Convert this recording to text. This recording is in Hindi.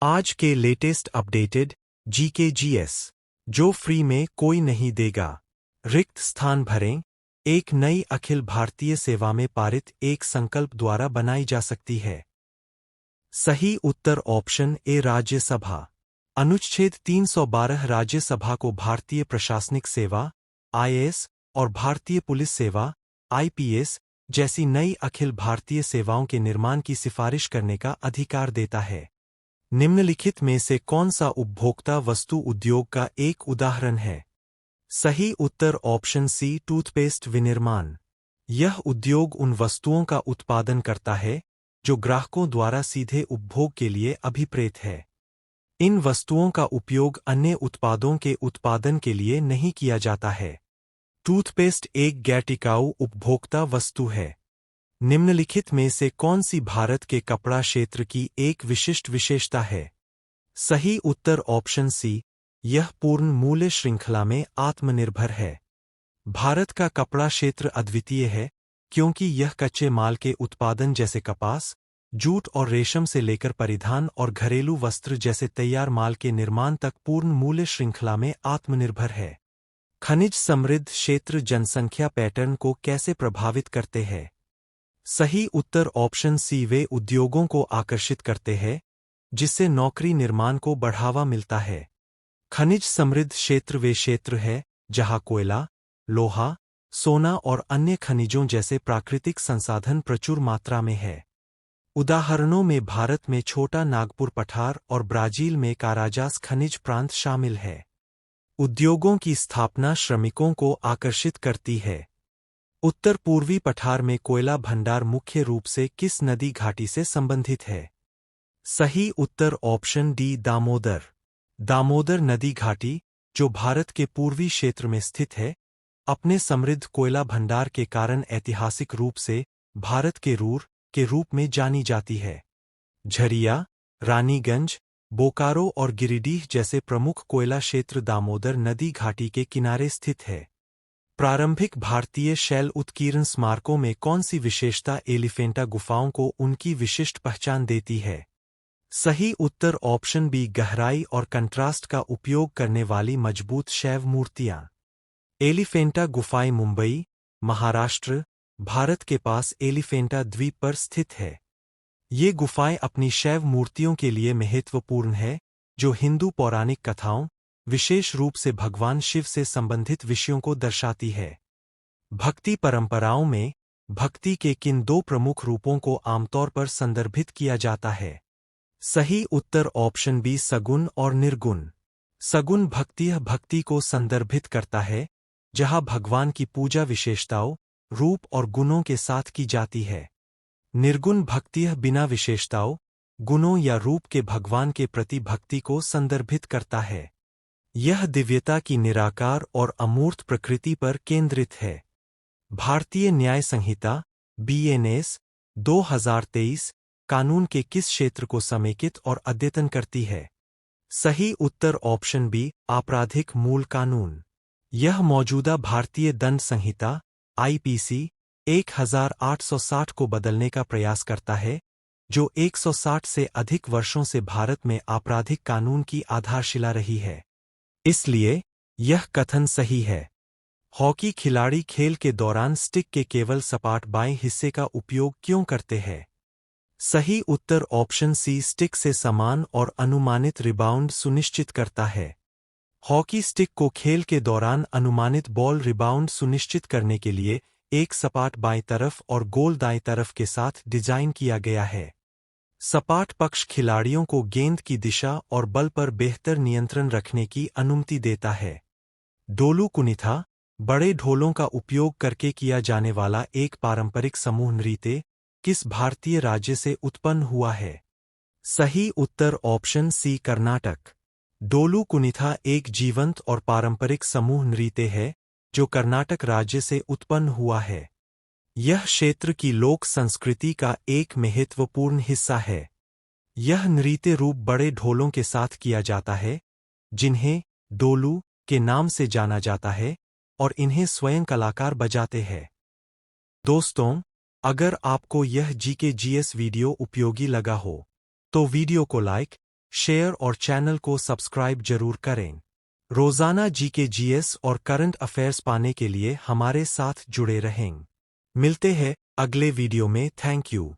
आज के लेटेस्ट अपडेटेड जीके जीएस जो फ्री में कोई नहीं देगा। रिक्त स्थान भरें। एक नई अखिल भारतीय सेवा में पारित एक संकल्प द्वारा बनाई जा सकती है। सही उत्तर ऑप्शन ए राज्यसभा। अनुच्छेद 312 राज्यसभा को भारतीय प्रशासनिक सेवा आईएएस और भारतीय पुलिस सेवा आईपीएस जैसी नई अखिल भारतीय सेवाओं के निर्माण की सिफारिश करने का अधिकार देता है। निम्नलिखित में से कौन सा उपभोक्ता वस्तु उद्योग का एक उदाहरण है? सही उत्तर ऑप्शन सी टूथपेस्ट विनिर्माण। यह उद्योग उन वस्तुओं का उत्पादन करता है जो ग्राहकों द्वारा सीधे उपभोग के लिए अभिप्रेत है। इन वस्तुओं का उपयोग अन्य उत्पादों के उत्पादन के लिए नहीं किया जाता है। टूथपेस्ट एक गैर टिकाऊ उपभोक्ता वस्तु है। निम्नलिखित में से कौन सी भारत के कपड़ा क्षेत्र की एक विशिष्ट विशेषता है? सही उत्तर ऑप्शन सी, यह पूर्ण मूल्य श्रृंखला में आत्मनिर्भर है। भारत का कपड़ा क्षेत्र अद्वितीय है क्योंकि यह कच्चे माल के उत्पादन जैसे कपास, जूट और रेशम से लेकर परिधान और घरेलू वस्त्र जैसे तैयार माल के निर्माण तक पूर्ण मूल्य श्रृंखला में आत्मनिर्भर है। खनिज समृद्ध क्षेत्र जनसंख्या पैटर्न को कैसे प्रभावित करते हैं? सही उत्तर ऑप्शन सी, वे उद्योगों को आकर्षित करते हैं जिससे नौकरी निर्माण को बढ़ावा मिलता है। खनिज समृद्ध क्षेत्र वे क्षेत्र है जहां कोयला, लोहा, सोना और अन्य खनिजों जैसे प्राकृतिक संसाधन प्रचुर मात्रा में है। उदाहरणों में भारत में छोटा नागपुर पठार और ब्राजील में काराजास खनिज प्रांत शामिल है। उद्योगों की स्थापना श्रमिकों को आकर्षित करती है। उत्तर पूर्वी पठार में कोयला भंडार मुख्य रूप से किस नदी घाटी से संबंधित है? सही उत्तर ऑप्शन डी दामोदर। दामोदर नदी घाटी, जो भारत के पूर्वी क्षेत्र में स्थित है, अपने समृद्ध कोयला भंडार के कारण ऐतिहासिक रूप से भारत के रूर के रूप में जानी जाती है। झरिया, रानीगंज, बोकारो और गिरिडीह जैसे प्रमुख कोयला क्षेत्र दामोदर नदी घाटी के किनारे स्थित है। प्रारंभिक भारतीय शैल उत्कीर्ण स्मारकों में कौन सी विशेषता एलिफेंटा गुफाओं को उनकी विशिष्ट पहचान देती है? सही उत्तर ऑप्शन बी, गहराई और कंट्रास्ट का उपयोग करने वाली मजबूत शैव मूर्तियां। एलिफेंटा गुफाएं मुंबई, महाराष्ट्र, भारत के पास एलिफेंटा द्वीप पर स्थित है। ये गुफाएं अपनी शैव मूर्तियों के लिए महत्वपूर्ण है जो हिंदू पौराणिक कथाओं, विशेष रूप से भगवान शिव से संबंधित विषयों को दर्शाती है। भक्ति परंपराओं में भक्ति के किन दो प्रमुख रूपों को आमतौर पर संदर्भित किया जाता है? सही उत्तर ऑप्शन बी, सगुण और निर्गुण। सगुण भक्ति यह भक्ति को संदर्भित करता है जहां भगवान की पूजा विशेषताओं, रूप और गुणों के साथ की जाती है। निर्गुण भक्ति यह बिना विशेषताओं, गुणों या रूप के भगवान के प्रति भक्ति को संदर्भित करता है। यह दिव्यता की निराकार और अमूर्त प्रकृति पर केंद्रित है। भारतीय न्याय संहिता बीएनएस 2023 कानून के किस क्षेत्र को समेकित और अद्यतन करती है? सही उत्तर ऑप्शन बी, आपराधिक मूल कानून। यह मौजूदा भारतीय दंड संहिता आईपीसी 1860 को बदलने का प्रयास करता है जो 160 से अधिक वर्षों से भारत में आपराधिक कानून की आधारशिला रही है। इसलिए यह कथन सही है। हॉकी खिलाड़ी खेल के दौरान स्टिक के केवल सपाट बाएं हिस्से का उपयोग क्यों करते हैं? सही उत्तर ऑप्शन सी, स्टिक से समान और अनुमानित रिबाउंड सुनिश्चित करता है। हॉकी स्टिक को खेल के दौरान अनुमानित बॉल रिबाउंड सुनिश्चित करने के लिए एक सपाट बाईं तरफ और गोल दाईं तरफ के साथ डिजाइन किया गया है। सपाट पक्ष खिलाड़ियों को गेंद की दिशा और बल पर बेहतर नियंत्रण रखने की अनुमति देता है। डोलू कुनिथा, बड़े ढोलों का उपयोग करके किया जाने वाला एक पारंपरिक समूह नृत्य, किस भारतीय राज्य से उत्पन्न हुआ है? सही उत्तर ऑप्शन सी, कर्नाटक। डोलू कुनिथा एक जीवंत और पारंपरिक समूह नृत्य है जो कर्नाटक राज्य से उत्पन्न हुआ है। यह क्षेत्र की लोक संस्कृति का एक महत्वपूर्ण हिस्सा है। यह नृत्य रूप बड़े ढोलों के साथ किया जाता है जिन्हें डोलू के नाम से जाना जाता है और इन्हें स्वयं कलाकार बजाते हैं। दोस्तों, अगर आपको यह जीके जीएस वीडियो उपयोगी लगा हो तो वीडियो को लाइक, शेयर और चैनल को सब्सक्राइब जरूर करें। रोजाना जीके जीएस और करंट अफेयर्स पाने के लिए हमारे साथ जुड़े रहें। मिलते हैं अगले वीडियो में। Thank you.